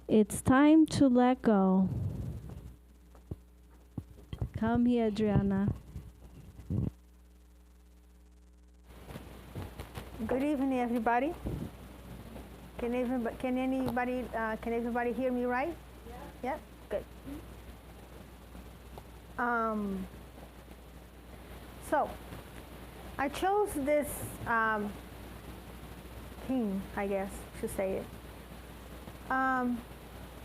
It's time to let go. Come here, Adriana. Good evening, everybody. Can everybody hear me right? Yeah. Good. So, I chose this theme, I guess, to say it.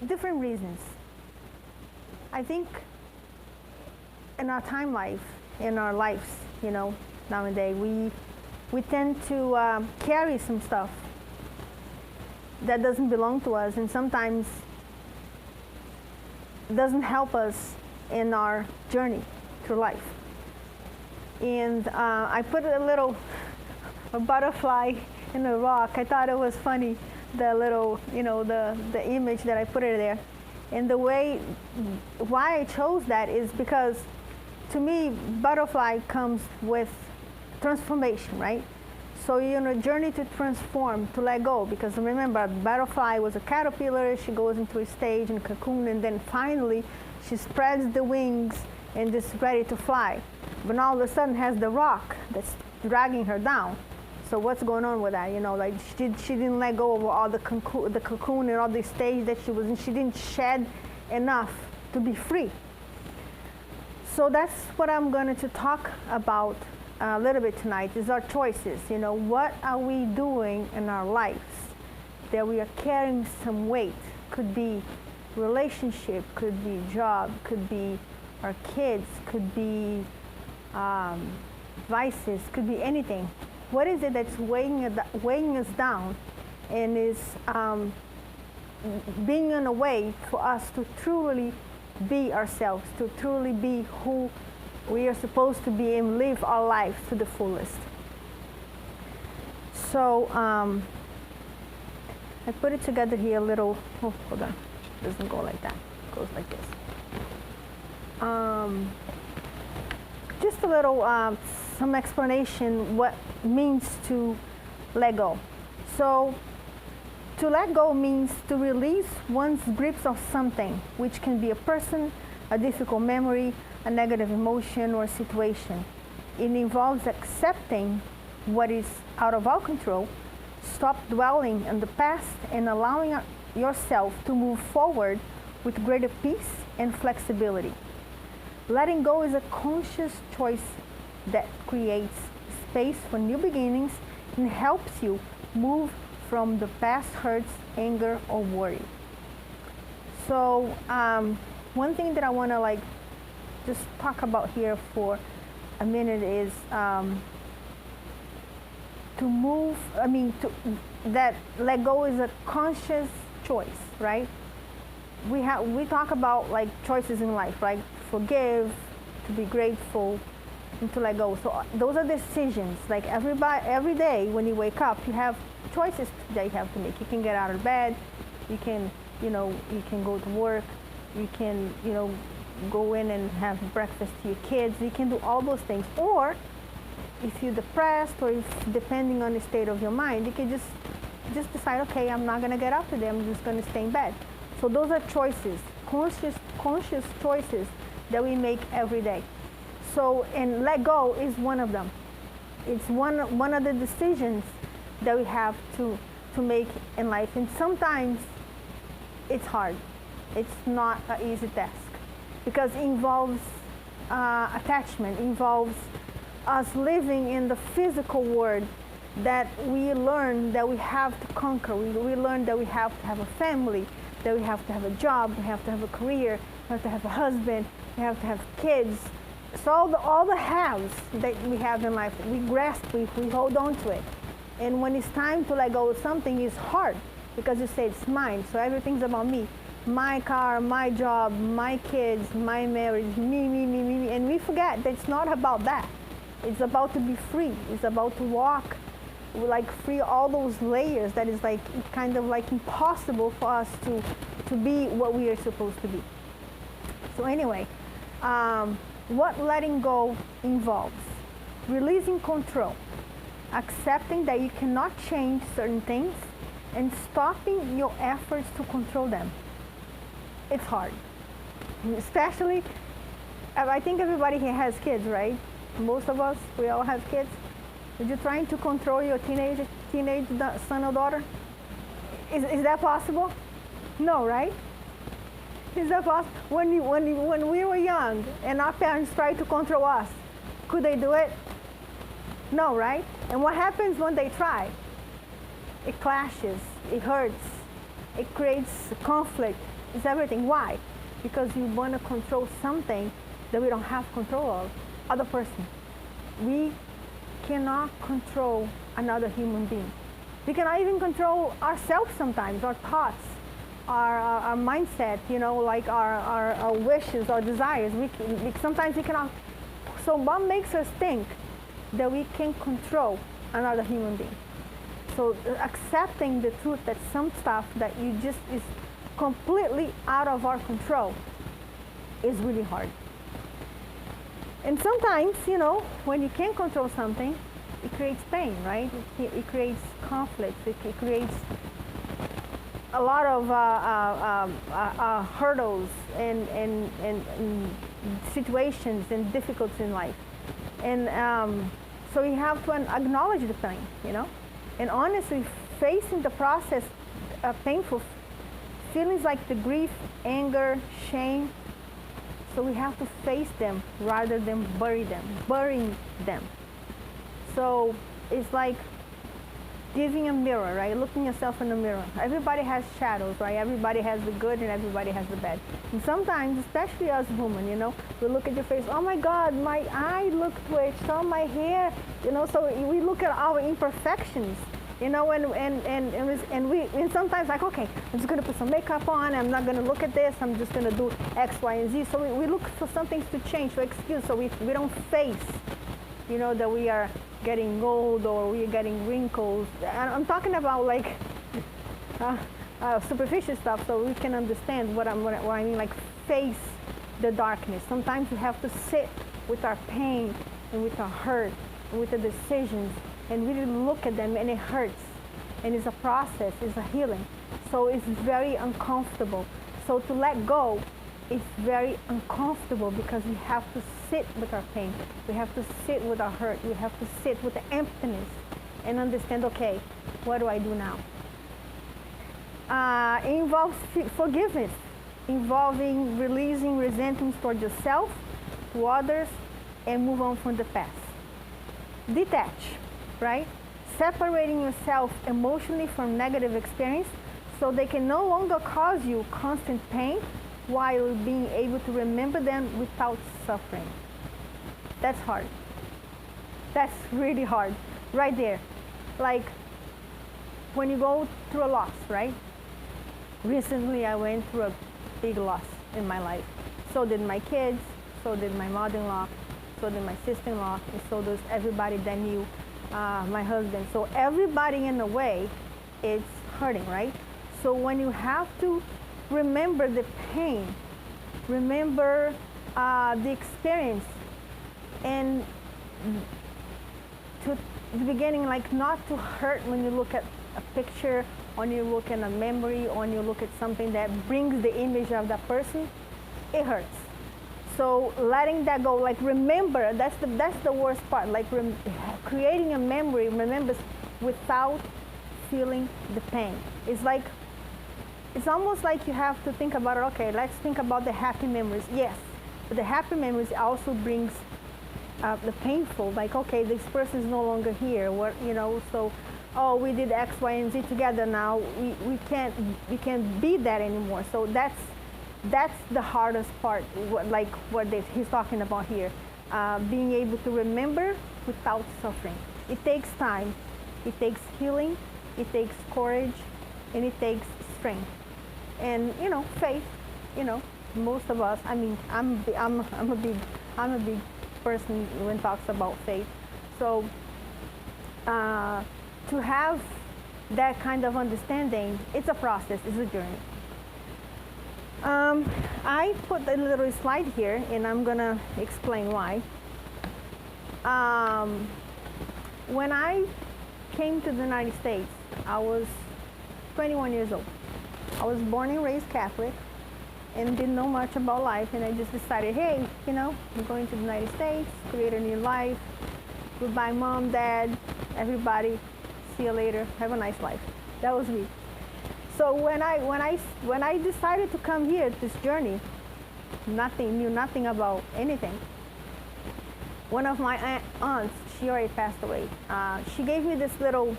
Different reasons. I think in our lives, nowadays, we tend to carry some stuff that doesn't belong to us, and sometimes doesn't help us in our journey through life. And I put a butterfly in a rock. I thought it was funny, the little, the image that I put it there. And why I chose that is because, to me, butterfly comes with transformation, right? So you're on a journey to transform, to let go, because remember, butterfly was a caterpillar. She goes into a stage in a cocoon, and then finally she spreads the wings and is ready to fly. But now all of a sudden has the rock that's dragging her down. So what's going on with that? Like she didn't let go of all the cocoon and all the stage that she was in. She didn't shed enough to be free. So that's what I'm going to talk about a little bit tonight, is our choices. What are we doing in our lives that we are carrying some weight? Could be relationship, could be job, could be our kids, could be vices, could be anything. What is it that's weighing us down and is being in a way for us to truly be ourselves, to truly be who we are supposed to be and live our life to the fullest? So I put it together here a little. Oh, hold on. It doesn't go like that. It goes like this. Just a little, some explanation what means to let go. So to let go means to release one's grips of something, which can be a person, a difficult memory, a negative emotion, or situation. It involves accepting what is out of our control, stop dwelling on the past, and allowing yourself to move forward with greater peace and flexibility. Letting go is a conscious choice that creates space for new beginnings and helps you move from the past hurts, anger, or worry. So one thing that I want to just talk about here for a minute is that let go is a conscious choice, right? We talk about choices in life, right? Forgive, to be grateful, and to let go. So those are decisions. Like every day when you wake up, you have choices that you have to make. You can get out of bed, you can go to work, you can go in and have breakfast to your kids. You can do all those things. Or if you're depressed, or if depending on the state of your mind, you can just decide, okay, I'm not going to get up today. I'm just going to stay in bed. So those are choices, conscious choices that we make every day. So, and let go is one of them. It's one of the decisions that we have to make in life. And sometimes it's hard. It's not an easy task, because it involves attachment, involves us living in the physical world that we learn that we have to conquer. We learn that we have to have a family, that we have to have a job, we have to have a career, we have to have a husband, we have to have kids. So all the haves that we have in life, we grasp, we hold on to it. And when it's time to let go of something, it's hard, because you say it's mine, so everything's about me. My car, my job, my kids, my marriage, me, and we forget that it's not about that. It's about to be free. It's about to walk, free all those layers that is kind of impossible for us to be what we are supposed to be. So anyway, what letting go involves: releasing control, accepting that you cannot change certain things, and stopping your efforts to control them. it's hard. Especially, I think everybody here has kids, right? Most of us, we all have kids. Are you trying to control your teenage son or daughter? Is that possible? No, right? Is that possible? When we were young and our parents tried to control us, could they do it? No, right? And what happens when they try? It clashes, it hurts, it creates conflict, it's everything. Why? Because you want to control something that we don't have control of, other person. We cannot control another human being. We cannot even control ourselves sometimes, our thoughts, our mindset, you know, like our wishes, our desires. Sometimes we cannot. So what makes us think that we can control another human being? So accepting the truth that some stuff that you just is completely out of our control is really hard. And sometimes, you know, when you can't control something, it creates pain, right? It creates conflict. It creates a lot of hurdles and situations and difficulties in life. And so you have to acknowledge the pain, you know? And honestly, facing the process of painful feelings like the grief, anger, shame, so we have to face them rather than burying them. So it's like giving a mirror, right? Looking yourself in the mirror. Everybody has shadows, right? Everybody has the good and everybody has the bad. And sometimes, especially us women, you know, we look at your face, oh my God, my eye look twitched, oh my hair, you know, so we look at our imperfections, you know, and sometimes like, okay, I'm just gonna put some makeup on, I'm not gonna look at this, I'm just gonna do X, Y, and Z. So we look for some things to change, for excuse, so we don't face, you know, that we are getting old or we are getting wrinkles. I'm talking about like superficial stuff, so we can understand what I mean, like face the darkness. Sometimes we have to sit with our pain and with our hurt and with the decisions and really look at them, and it hurts. And it's a process, it's a healing. So it's very uncomfortable. So to let go is very uncomfortable because we have to sit with our pain. We have to sit with our hurt. We have to sit with the emptiness and understand, okay, what do I do now? It involves forgiveness, involving releasing resentments toward yourself, to others, and move on from the past. Detach, right? Separating yourself emotionally from negative experience so they can no longer cause you constant pain while being able to remember them without suffering. That's hard. That's really hard, right there. Like when you go through a loss, right? Recently I went through a big loss in my life. So did my kids, so did my mother-in-law, so did my sister-in-law, and so does everybody that knew my husband. So everybody in a way is hurting, right? So when you have to remember the pain, remember the experience, and to the beginning, like not to hurt when you look at a picture, or you look at a memory, or you look at something that brings the image of that person, it hurts. So letting that go, like remember, that's the worst part, like creating a memory, remembers without feeling the pain. It's almost like you have to think about it, okay, let's think about the happy memories. Yes, but the happy memories also brings the painful, like, okay, this person is no longer here, what, you know, so, oh, we did X, Y, and Z together now, we can't be that anymore. So that's the hardest part, what he's talking about here, being able to remember without suffering. It takes time, it takes healing, it takes courage, and it takes strength. And you know, faith. You know, most of us. I mean, I'm a big person when talks about faith. So to have that kind of understanding, it's a process. It's a journey. I put a little slide here, and I'm gonna explain why. When I came to the United States, I was 21 years old. I was born and raised Catholic, and didn't know much about life. And I just decided, hey, I'm going to the United States, create a new life. Goodbye, mom, dad, everybody. See you later. Have a nice life. That was me. So when I decided to come here, this journey, knew nothing about anything. One of my aunts, she already passed away. She gave me this little.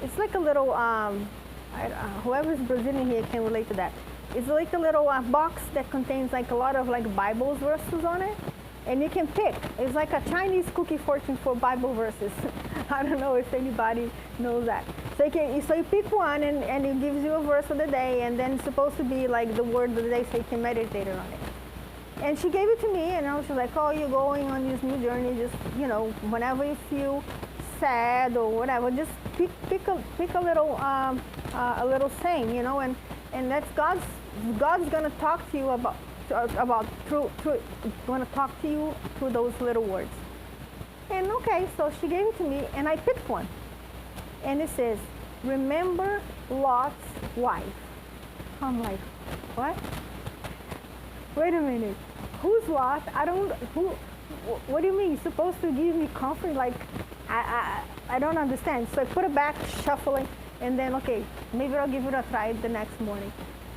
It's like a little. Whoever's Brazilian here can relate to that. It's like a little box that contains like a lot of like Bible verses on it, and you can pick. It's like a Chinese cookie fortune for Bible verses. I don't know if anybody knows that. So you pick one, and it gives you a verse of the day, and then it's supposed to be like the word of the day, so you can meditate on it. And she gave it to me, and I was like, oh, you're going on this new journey. Just whenever you feel sad or whatever, just pick a little saying, and that's God's gonna talk to you about through gonna talk to you through those little words. And okay, so she gave it to me, and I picked one, and it says, "Remember Lot's wife." I'm like, what? Wait a minute. Who's Lot? What do you mean? You're supposed to give me comfort? Like, I don't understand. So I put it back, shuffling, and then, okay, maybe I'll give it a try the next morning.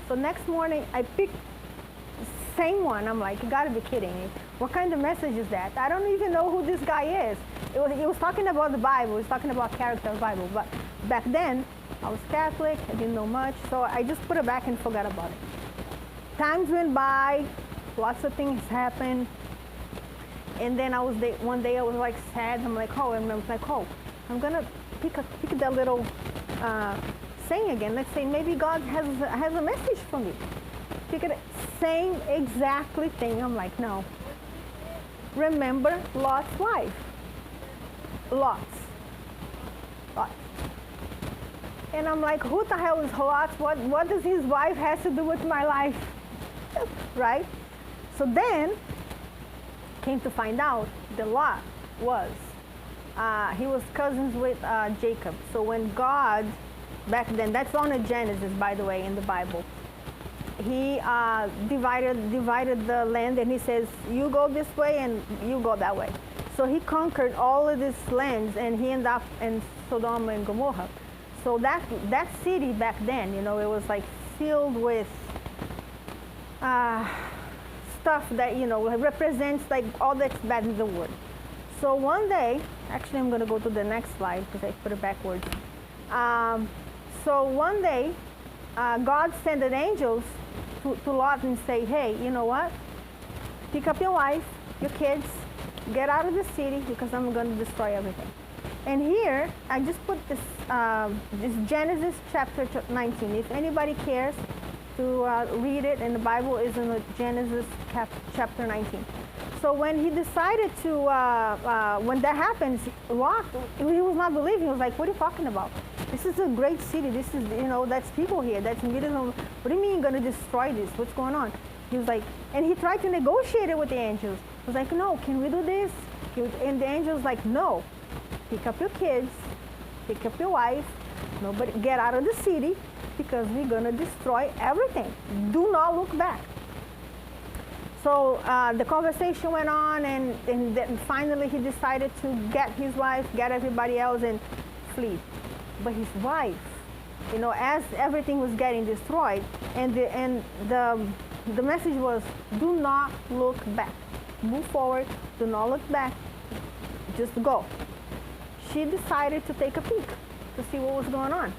So next morning, I picked the same one. I'm like, you gotta be kidding me. What kind of message is that? I don't even know who this guy is. He was talking about the Bible. He was talking about character of the Bible. But back then, I was Catholic. I didn't know much. So I just put it back and forgot about it. Times went by. Lots of things happened. And then one day I was like sad. I'm like, oh, and I was like, oh, I'm gonna pick that little saying again. Let's say maybe God has a message for me. Pick it, same exactly thing. I'm like, no. Remember Lot's wife. Lot. And I'm like, who the hell is Lot? What does his wife have to do with my life? Right? So then, came to find out that Lot he was cousins with Jacob. So when God, back then, that's on a Genesis, by the way, in the Bible. He divided the land, and he says, you go this way and you go that way. So he conquered all of these lands, and he ended up in Sodom and Gomorrah. So that city back then, it was like filled with stuff that, represents like all that's bad in the world. So one day, actually I'm going to go to the next slide because I put it backwards. So one day, God sent an angels to Lot and say, hey, you know what? Pick up your wife, your kids, get out of the city because I'm going to destroy everything. And here, I just put this Genesis chapter 19. If anybody cares to read it, and the Bible is in the Genesis chapter 19. So when he decided to, when that happens, Lot, he was not believing. He was like, what are you talking about? This is a great city. This is, that's people here. That's millions of, what do you mean you're going to destroy this? What's going on? He was like, and he tried to negotiate it with the angels. He was like, no, can we do this? And the angels like, no. Pick up your kids, pick up your wife, nobody, get out of the city because we're going to destroy everything. Do not look back. So the conversation went on, and then finally he decided to get his wife, get everybody else, and flee. But his wife, as everything was getting destroyed, and the message was, do not look back. Move forward, do not look back, just go. She decided to take a peek to see what was going on.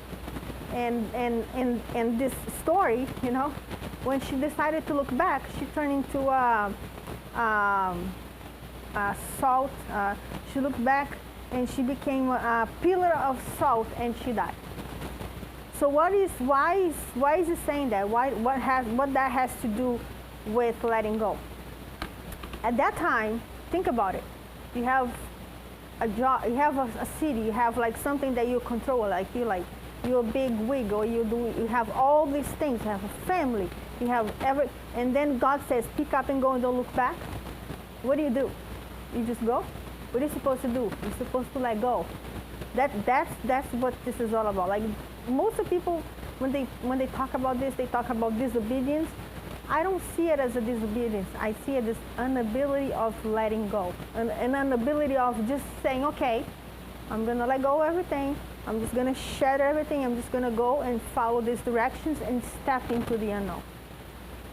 And this story, when she decided to look back, she turned into salt. She looked back and she became a pillar of salt, and she died. So why is it saying that? What that has to do with letting go? At that time, think about it. You have a job, you have a city, you have like something that you control, you're a big wig, or you have all these things, you have a family, you have and then God says, pick up and go and don't look back. What do? You just go? What are you supposed to do? You're supposed to let go. That's what this is all about. Like most of people, when they talk about this, they talk about disobedience. I don't see it as a disobedience. I see it as an inability of letting go, an inability of just saying, okay, I'm going to let go of everything. I'm just going to shed everything. I'm just going to go and follow these directions and step into the unknown.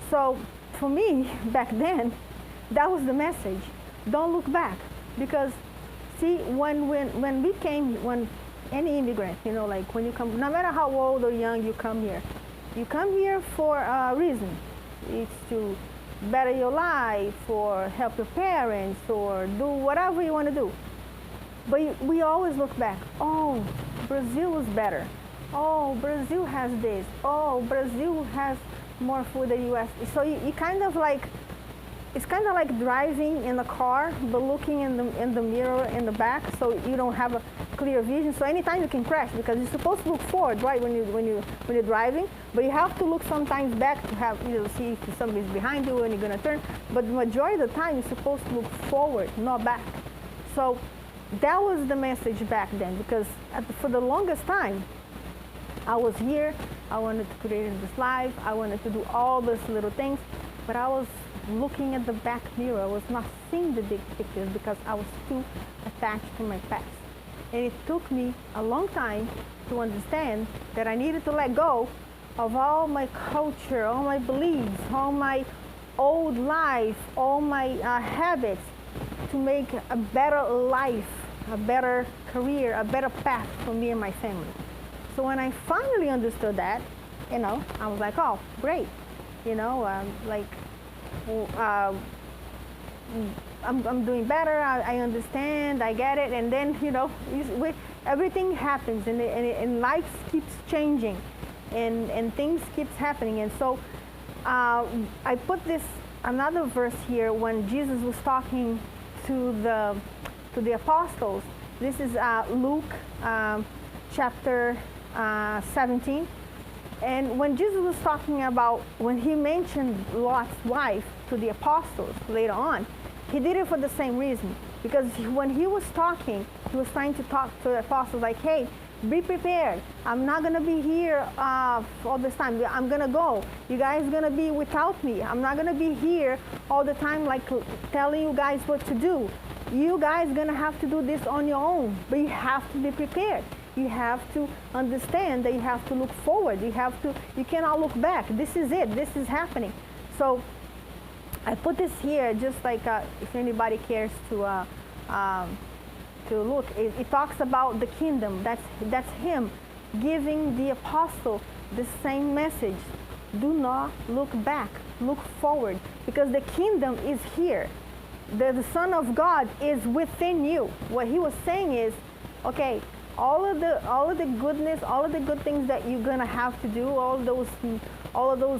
So for me, back then, that was the message. Don't look back. Because, see, when we came, when any immigrant, you know, like when you come, no matter how old or young you come here for a reason. It's to better your life or help your parents or do whatever you want to do. But we always look back. Oh, Brazil is better. Oh, Brazil has this. Oh, Brazil has more food than U.S. So you kind of like, it's kind of like driving in a car, but looking in the mirror in the back, so you don't have a clear vision. So anytime you can crash, because you're supposed to look forward, right, when you're driving, but you have to look sometimes back to have, you know, see if somebody's behind you and you're gonna turn. But the majority of the time, you're supposed to look forward, not back. So that was the message back then, because for the longest time, I was here. I wanted to create this life. I wanted to do all these little things, but I was looking at the back mirror. I was not seeing the big pictures because I was too attached to my past. And it took me a long time to understand that I needed to let go of all my culture, all my beliefs, all my old life, all my habits to make a better life, a better career, a better path for me and my family. So when I finally understood that, you know, I was like, oh, great. You know, I'm doing better. I understand. I get it. And then, you know, everything happens, and life keeps changing, and things keeps happening. And so I put this another verse here when Jesus was talking to the apostles. This is Luke chapter 17. And when Jesus was talking about, when he mentioned Lot's wife to the apostles later on, he did it for the same reason. Because when he was talking, he was trying to talk to the apostles like, hey, be prepared. I'm not going to be here all this time. I'm going to go. You guys are going to be without me. I'm not going to be here all the time like telling you guys what to do. You guys are going to have to do this on your own, but you have to be prepared. You have to understand that you have to look forward. You cannot look back. This is it. This is happening. So I put this here just like if anybody cares to look. It talks about the kingdom. That's him giving the apostle the same message. Do not look back. Look forward, because the kingdom is here. The Son of God is within you. What he was saying is, okay, all of the goodness, all of the good things that you're gonna have to do, all of those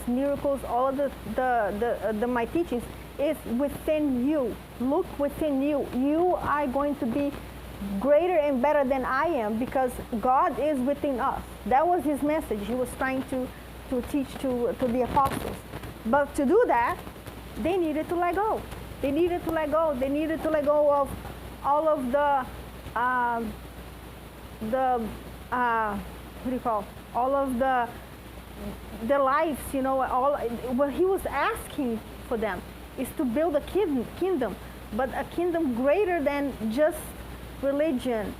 miracles, all of my teachings is within you. Look within you. You are going to be greater and better than I am, because God is within us. That was his message. He was trying to teach to the apostles. But to do that, they needed to let go. They needed to let go. They needed to let go of all of all of the lives, you know, what he was asking for them is to build a kingdom, but a kingdom greater than just religion,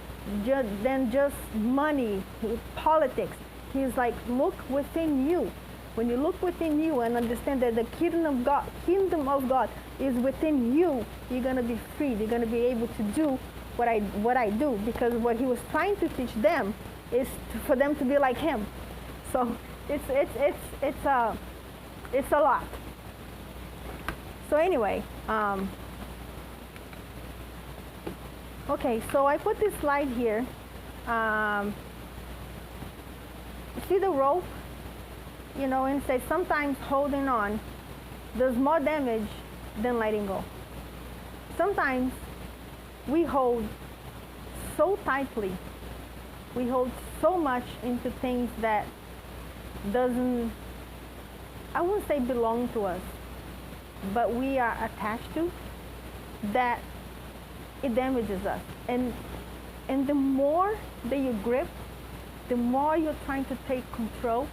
than just money, politics. He's like, look within you. When you look within you and understand that the kingdom of God is within you, you're gonna be free. You're gonna be able to do what I do, because what he was trying to teach them is for them to be like him. So it's a lot. So anyway, okay. So I put this slide here. See the rope, you know, and say sometimes holding on does more damage than letting go. Sometimes we hold so tightly, we hold so much into things that doesn't, I wouldn't say belong to us, but we are attached to, that it damages us. And the more that you grip, the more you're trying to take control,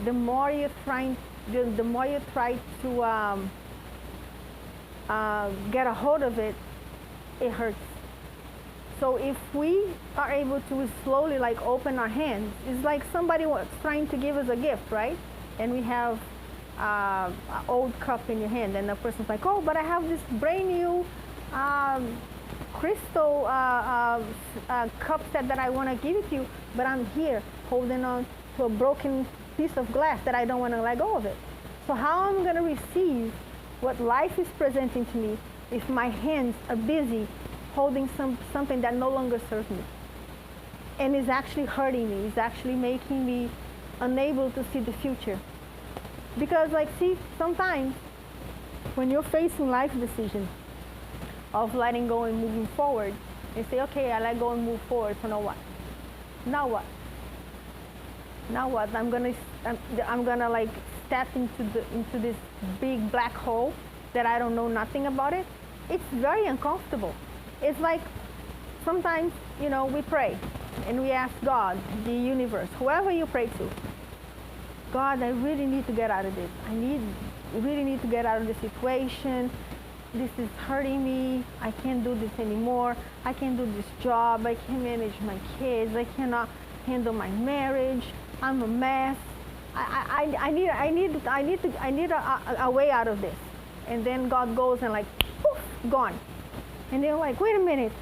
the more you try to get a hold of it, it hurts. So if we are able to slowly like open our hands, it's like somebody was trying to give us a gift, right? And we have an old cup in your hand, and the person's like, oh, but I have this brand new crystal cup set that I want to give it to you, but I'm here holding on to a broken piece of glass that I don't want to let go of it. So how am I going to receive what life is presenting to me if my hands are busy holding something that no longer serves me and is actually hurting me, is actually making me unable to see the future? Because like, see, sometimes when you're facing life decisions of letting go and moving forward, you say, okay, I let go and move forward, so now what? Now what? Now what? I'm gonna like step into this big black hole that I don't know nothing about it. It's very uncomfortable. It's like sometimes, you know, we pray and we ask God, the universe, whoever you pray to, God, I really need to get out of this. I really need to get out of this situation. This is hurting me. I can't do this anymore. I can't do this job. I can't manage my kids. I cannot handle my marriage. I'm a mess. I need a way out of this. And then God goes and like, poof, gone. And they're like, wait a minute.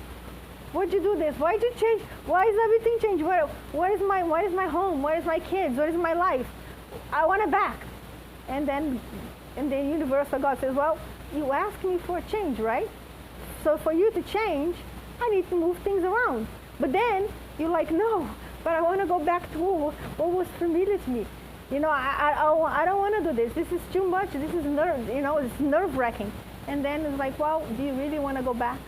Why'd you do this? Why'd you change? Why is everything changed? What is my home? Where is my kids? What is my life? I want it back. And then the universal God says, well, you asked me for a change, right? So for you to change, I need to move things around. But then you're like, no, but I want to go back to what was familiar to me. You know, I don't want to do this. This is too much. This is it's nerve-wracking. And then it's like, well, do you really want to go back?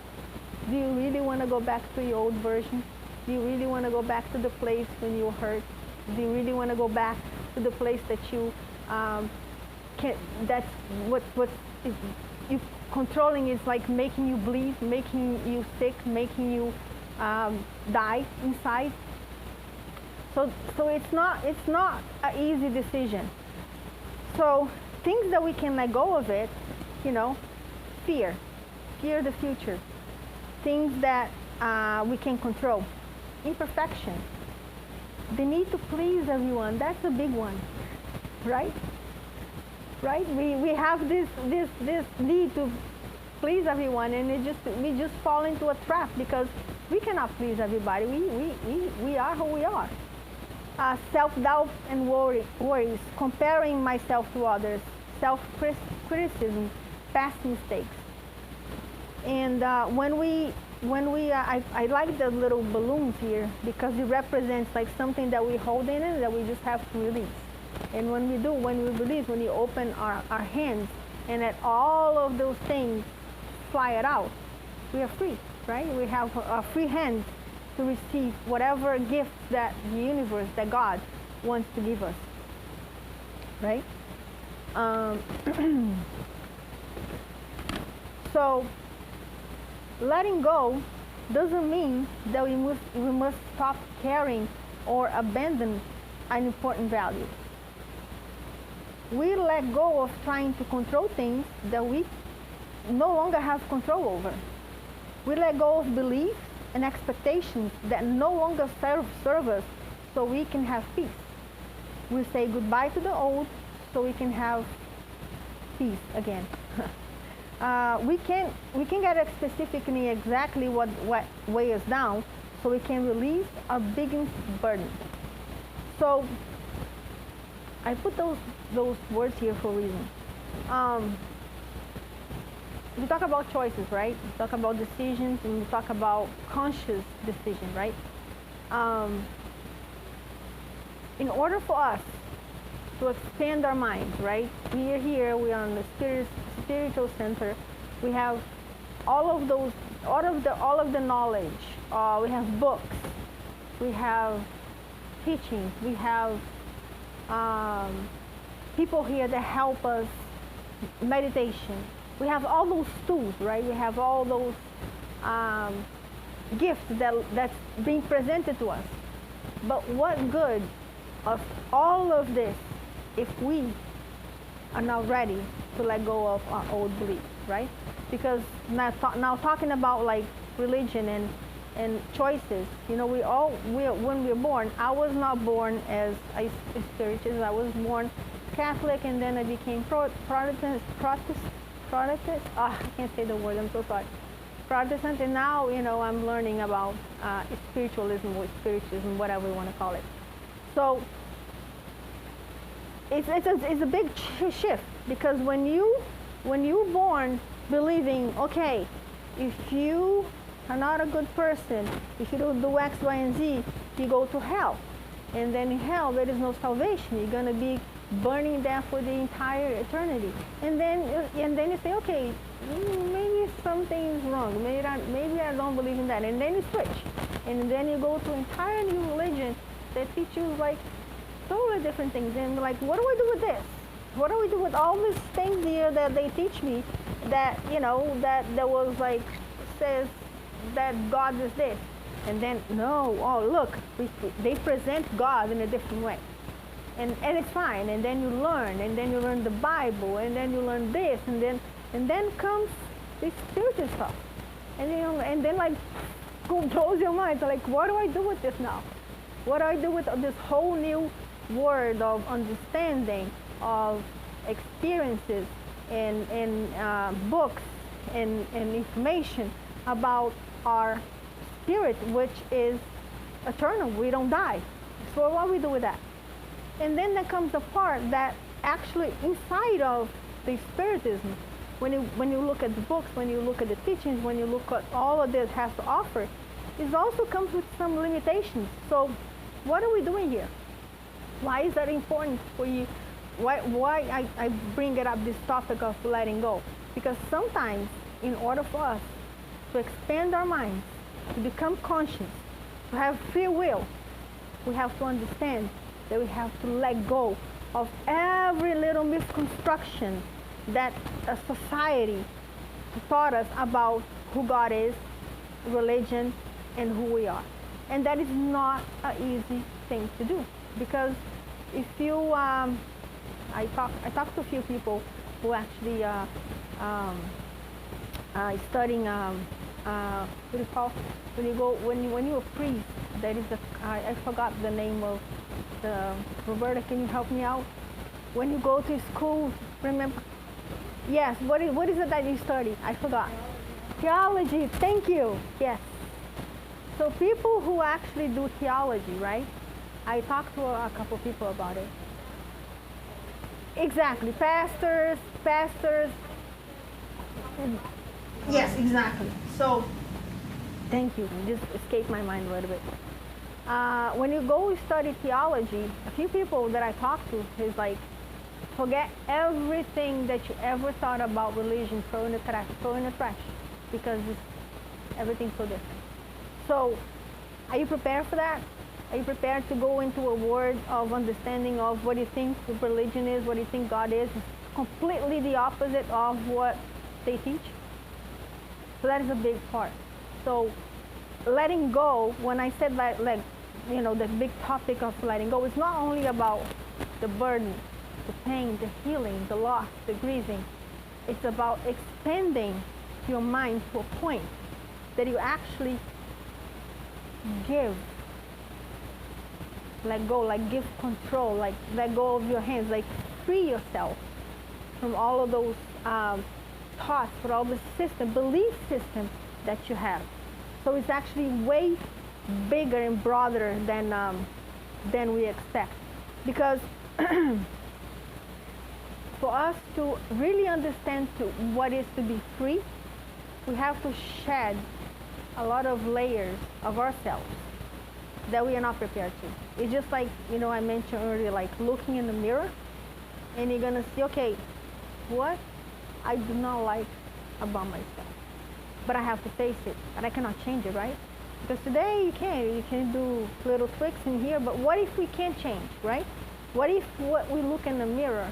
Do you really want to go back to your old version? Do you really want to go back to the place when you were hurt? Do you really want to go back to the place that you that's what you controlling is like making you bleed, making you sick, making you die inside? So it's not an easy decision. So things that we can let go of it, you know, fear the future. Things that we can control, imperfection, the need to please everyone. That's a big one, right? Right? We have this need to please everyone, and we just fall into a trap because we cannot please everybody. We are who we are. Self-doubt and worries, comparing myself to others, self-criticism, past mistakes. And I like the little balloons here because it represents like something that we hold in it that we just have to release. And when we release, when you open our hands and let all of those things fly it out, we are free, right? We have a free hand to receive whatever gifts that the universe, that God wants to give us, right? So letting go doesn't mean that we must stop caring or abandon an important value. We let go of trying to control things that we no longer have control over. We let go of beliefs and expectations that no longer serve us so we can have peace. We say goodbye to the old so we can have peace again. We can get specifically exactly what weighs us down so we can release our biggest burden. So I put those words here for a reason. We talk about choices, right? We talk about decisions, and we talk about conscious decision, right? In order for us to expand our minds, right? We are here. We are on the spiritual center. We have all of the knowledge. We have books. We have teachings. We have people here that help us. Meditation. We have all those tools, right? We have all those gifts that's being presented to us. But what good of all of this if we are not ready to let go of our old beliefs, right? Because now talking about like religion and choices, you know, when we're born, I was not born as a spiritist. I was born Catholic, and then I became Protestant. I can't say the word. I'm so sorry. Protestant, and now, you know, I'm learning about spiritualism or spiritism, whatever you want to call it. So it's a big shift, because when you're born believing, okay, if you are not a good person, if you don't do X, Y, and Z, you go to hell. And then in hell, there is no salvation. You're going to be burning there for the entire eternity. And then you say, okay, maybe something's wrong. Maybe I don't believe in that. And then you switch. And then you go to an entire new religion that teaches like totally different things. And like, what do I do with this? What do we do with all these things here that they teach me that, you know, that was like, says that God is this? And then, no, oh, look, they present God in a different way. And it's fine. And then you learn the Bible, and then you learn this, and then comes this spiritual stuff. And, you know, and then like, blows your mind. So like, what do I do with this now? What do I do with this whole new world of understanding, of experiences, and books, and information about our spirit, which is eternal? We don't die. So what do we do with that? And then there comes the part that actually inside of the spiritism, when you look at the books, when you look at the teachings, when you look at all of this has to offer, it also comes with some limitations. So what are we doing here? Why is that important for you? Why I bring it up, this topic of letting go? Because sometimes in order for us to expand our minds, to become conscious, to have free will, we have to understand that we have to let go of every little misconstruction that a society taught us about who God is, religion, and who we are. And that is not an easy thing to do, because if you, I talked to a few people who actually studying, what do you call, when you're a priest, there is I forgot the name of the, Roberta, can you help me out? When you go to school, remember? Yes, what is it that you study? I forgot. Theology, thank you, yes. So people who actually do theology, right? I talked to a couple people about it. Exactly, pastors. Yes, exactly. So, thank you. It just escaped my mind a little bit. When you go study theology, a few people that I talked to is like, forget everything that you ever thought about religion, throw in the trash, because everything's so different. So, are you prepared for that? Are you prepared to go into a world of understanding of what you think religion is, what you think God is? It's completely the opposite of what they teach. So that is a big part. So letting go, when I said that, like, you know, the big topic of letting go, is not only about the burden, the pain, the healing, the loss, the grieving. It's about expanding your mind to a point that you actually give, let go, like give control, like let go of your hands, like free yourself from all of those thoughts, from all the belief system that you have. So it's actually way bigger and broader than we expect. Because for us to really understand what is to be free, we have to shed a lot of layers of ourselves that we are not prepared to. It's just like, you know, I mentioned earlier, like looking in the mirror, and you're gonna see, okay, what I do not like about myself, but I have to face it, and I cannot change it, right? Because today you can do little tweaks in here, but what if we can't change, right? What if what we look in the mirror,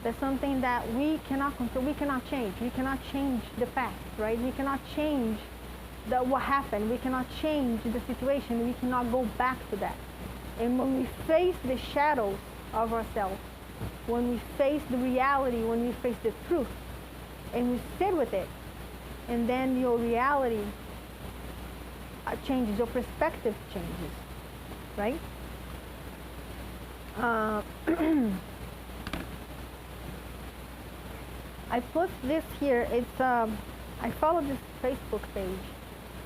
that's something that we cannot control, we cannot change. We cannot change the fact, right? We cannot change what happened. We cannot change the situation. We cannot go back to that. And when we face the shadows of ourselves, when we face the reality, when we face the truth, and we sit with it, and then your reality changes, your perspective changes, right? I put this here. It's I follow this Facebook page.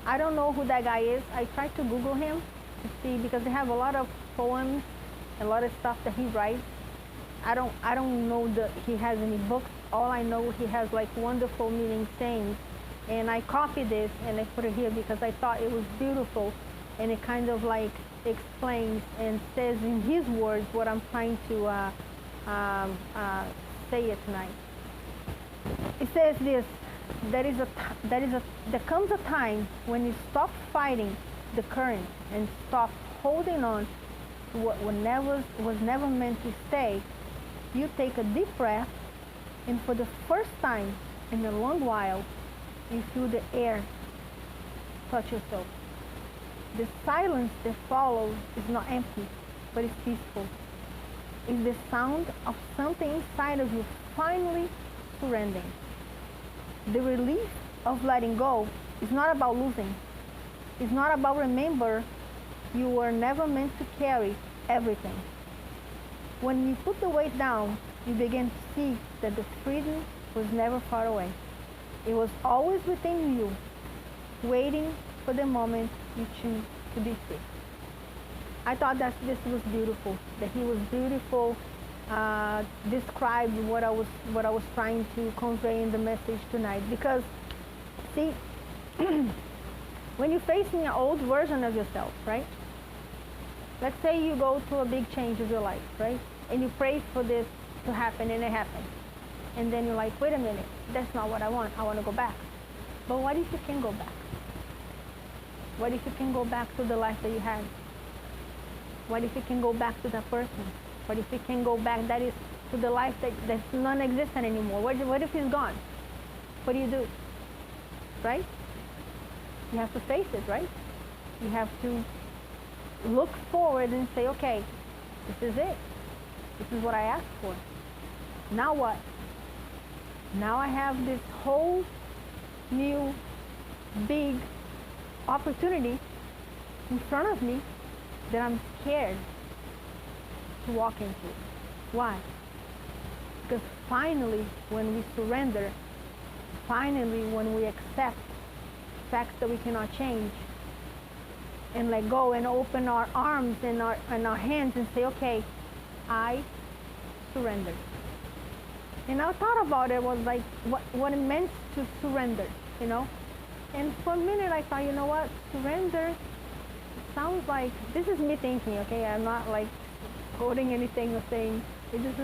I don't know who that guy is. I tried to Google him to see, because they have a lot of poems, a lot of stuff that he writes. I don't know that he has any books. All I know, he has like wonderful meaning sayings, and I copied this and I put it here because I thought it was beautiful, and it kind of like explains and says in his words what I'm trying to say it tonight. It says this: there comes a time when you stop fighting the current and stop holding on to what was never meant to stay. You take a deep breath, and for the first time in a long while, you feel the air touch yourself. The silence that follows is not empty, but it's peaceful. It's the sound of something inside of you finally surrendering. The relief of letting go is not about losing. It's not about remember you were never meant to carry everything. When you put the weight down, you begin to see that the freedom was never far away. It was always within you, waiting for the moment you choose to be free. I thought that this was beautiful, that he was beautiful, described what I was trying to convey in the message tonight. Because, see, when you're facing an old version of yourself, right? Let's say you go through a big change of your life, right? And you pray for this to happen, and it happens. And then you're like, wait a minute, that's not what I want. I want to go back. But what if you can go back? What if you can go back to the life that you had? What if you can go back to that person? What if you can go back, that is, to the life that's non-existent anymore? What if he's gone? What do? Right? You have to face it, right? You have to look forward and say, okay, this is it. This is what I asked for. Now what? Now I have this whole new big opportunity in front of me that I'm scared to walk into. Why? Because finally, when we surrender, finally when we accept facts that we cannot change, and let go and open our arms and our hands and say, okay, I surrender. And I thought about it, was like what it meant to surrender, you know? And for a minute I thought, you know what, surrender sounds like, this is me thinking, okay? I'm not like quoting anything or saying, this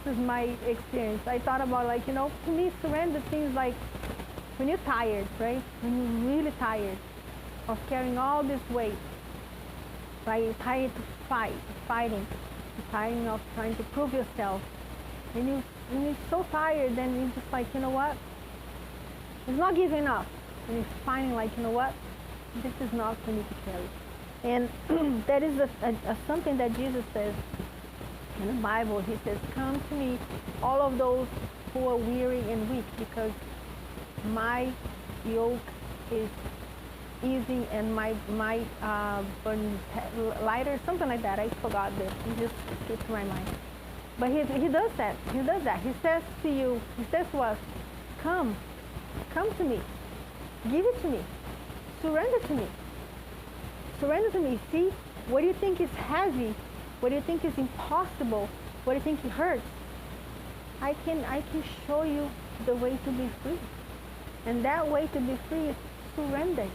is my experience. I thought about, like, you know, to me surrender seems like when you're tired, right? When you're really tired of carrying all this weight, right? You're tired to fighting. You're tired of trying to prove yourself. And you're so tired, then you're just like, you know what? It's not giving up. And you're finding, like, you know what? This is not for me to carry. And that is something that Jesus says in the Bible. He says, come to me, all of those who are weary and weak, because my yoke is easy and my burden is lighter, something like that. I forgot this. It just skipped my mind. But he does that. He does that. He says to you, he says to us, come to me. Give it to me. Surrender to me. Surrender to me. See, what do you think is heavy? What do you think is impossible? What do you think it hurts? I can show you the way to be free. And that way to be free is surrender.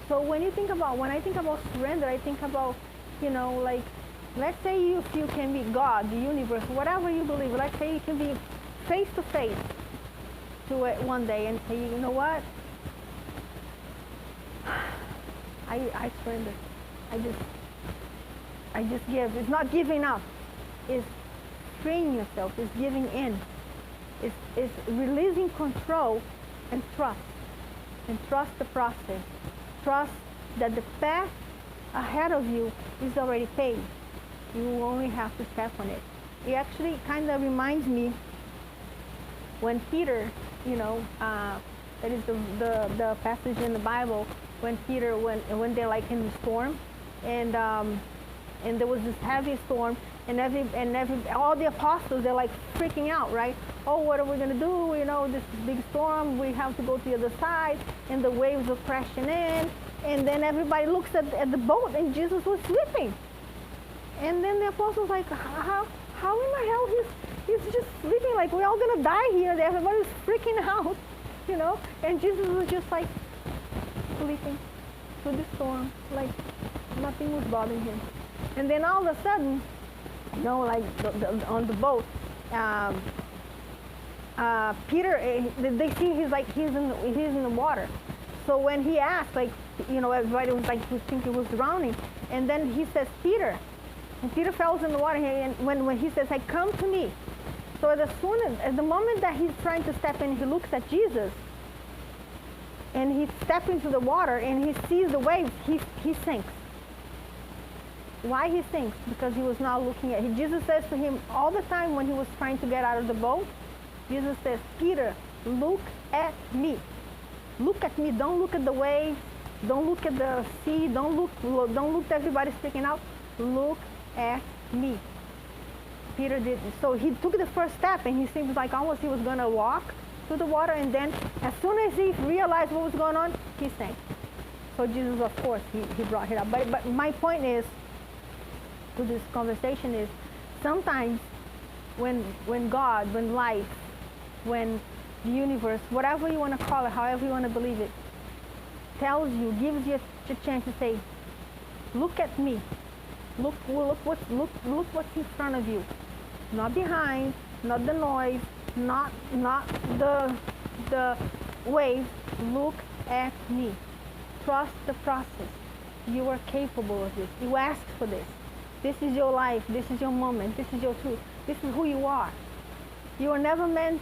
So when I think about surrender, I think about, you know, like, let's say you can be God, the universe, whatever you believe. Let's say you can be face to face to it one day and say, you know what? I surrender. I just give. It's not giving up. It's freeing yourself. It's giving in. It's releasing control and trust. And trust the process. Trust that the path ahead of you is already paved. You only have to step on it. It actually kind of reminds me when Peter, that is the passage in the Bible when Peter, when they're like in the storm, and there was this heavy storm, and all the apostles, they're like freaking out, right? Oh, what are we gonna do? This big storm, we have to go to the other side, and the waves are crashing in, and then everybody looks at the boat, and Jesus was sleeping. And then the apostles like, how in the hell he's just sleeping? Like, we're all gonna die here. Everybody's freaking out, And Jesus was just like sleeping through the storm, like nothing was bothering him. And then all of a sudden, like on the boat, Peter, they see he's in the water. So when he asked, everybody was like, we think he was drowning. And then he says, Peter. And Peter falls in the water, and when he says, like, come to me. So at the moment that he's trying to step in, he looks at Jesus, and he steps into the water, and he sees the waves, he sinks. Why he sinks? Because he was not looking at him. Jesus says to him all the time when he was trying to get out of the boat, Jesus says, Peter, look at me. Look at me. Don't look at the waves. Don't look at the sea. Don't look at everybody freaking out. Look at me. Peter did. So he took the first step, and he seems like almost he was going to walk through the water, and then as soon as he realized what was going on, he sank. So Jesus, of course, he brought it up. But my point is, to this conversation is, sometimes when God, when life, when the universe, whatever you want to call it, however you want to believe it, tells you, gives you a chance to say, look at me. Look what's in front of you. Not behind, not the noise, not the wave. Look at me. Trust the process. You are capable of this. You asked for this. This is your life. This is your moment. This is your truth. This is who you are. You are never meant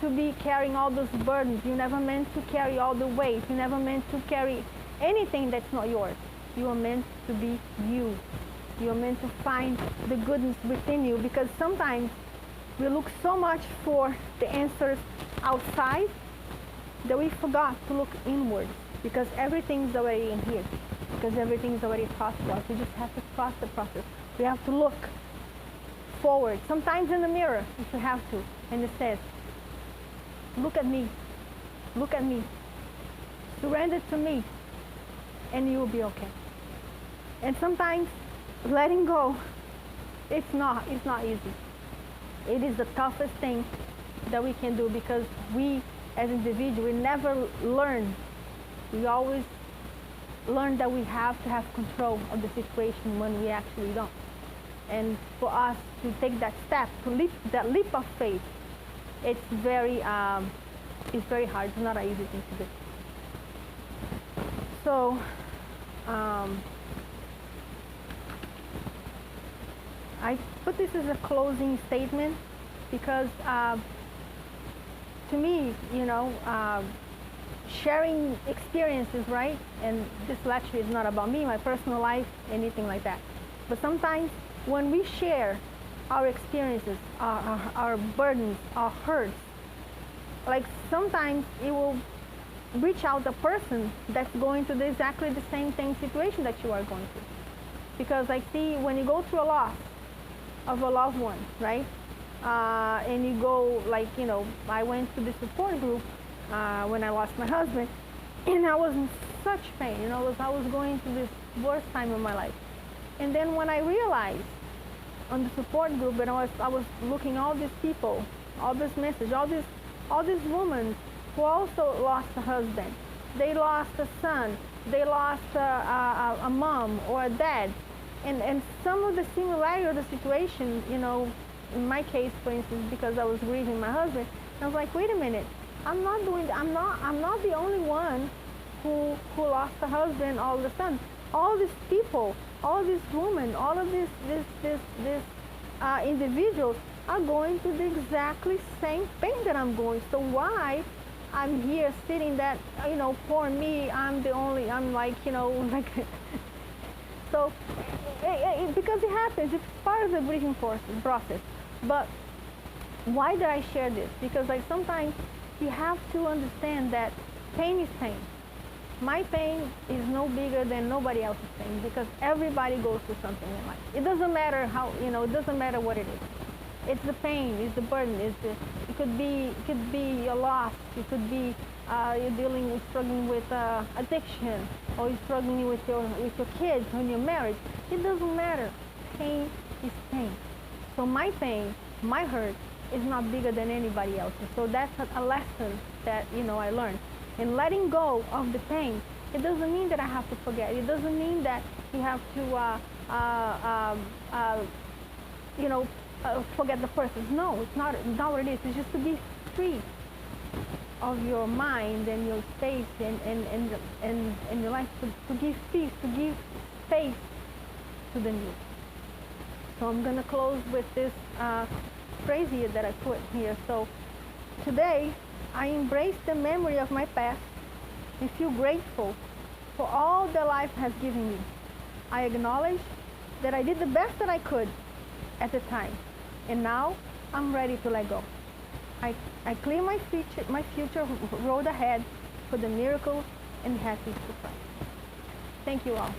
to be carrying all those burdens. You're never meant to carry all the weight. You're never meant to carry anything that's not yours. You are meant to be you. You are meant to find the goodness within you, because sometimes we look so much for the answers outside that we forgot to look inward, because everything's already in here, because everything's already taught to us. We just have to trust the process. We have to look forward, sometimes in the mirror if you have to, and it says, look at me, look at me, surrender to me, and you will be okay. And sometimes letting go, it's not easy. It is the toughest thing that we can do, because we as individuals, we never learn. We always learn that we have to have control of the situation when we actually don't. And for us to take that step, that leap of faith, it's very hard. It's not an easy thing to do. So, I put this as a closing statement because to me, sharing experiences, right? And this lecture is not about me, my personal life, anything like that. But sometimes when we share our experiences, our burdens, our hurts, like sometimes it will reach out the person that's going through exactly the same situation that you are going through. Because I see when you go through a loss of a loved one, right? And you go I went to the support group when I lost my husband, and I was in such pain. I was going through this worst time of my life. And then when I realized on the support group, and I was looking all these people, all this message, all these women who also lost a husband. They lost a son. They lost a mom or a dad. And some of the similarity of the situation, in my case, for instance, because I was grieving my husband, I was like, wait a minute, I'm not the only one who lost a husband all of a sudden. All these people, all these women, all of these individuals are going through the exactly same pain that I'm going. So why I'm here sitting that, poor me, I'm the only, I'm like. So because it happens. It's part of the grieving process. But why did I share this? Because like sometimes you have to understand that pain is pain. My pain is no bigger than nobody else's pain because everybody goes through something in life. It doesn't matter how, it doesn't matter what it is. It's the pain, it's the burden, it could be a loss, it could be you're struggling with addiction, or you're struggling with your kids, or in your marriage. It doesn't matter. Pain is pain. So my pain, my hurt, is not bigger than anybody else's. So that's a lesson that I learned. In letting go of the pain, it doesn't mean that I have to forget. It doesn't mean that you have to forget the person. No, it's not what it is. It's just to be free of your mind and your space and your life, to give peace, to give space to the new. So I'm going to close with this phrase here that I put here. So today, I embrace the memory of my past and feel grateful for all that life has given me. I acknowledge that I did the best that I could at the time, and now I'm ready to let go. I clear my future road ahead for the miracles and happiness to come. Thank you all.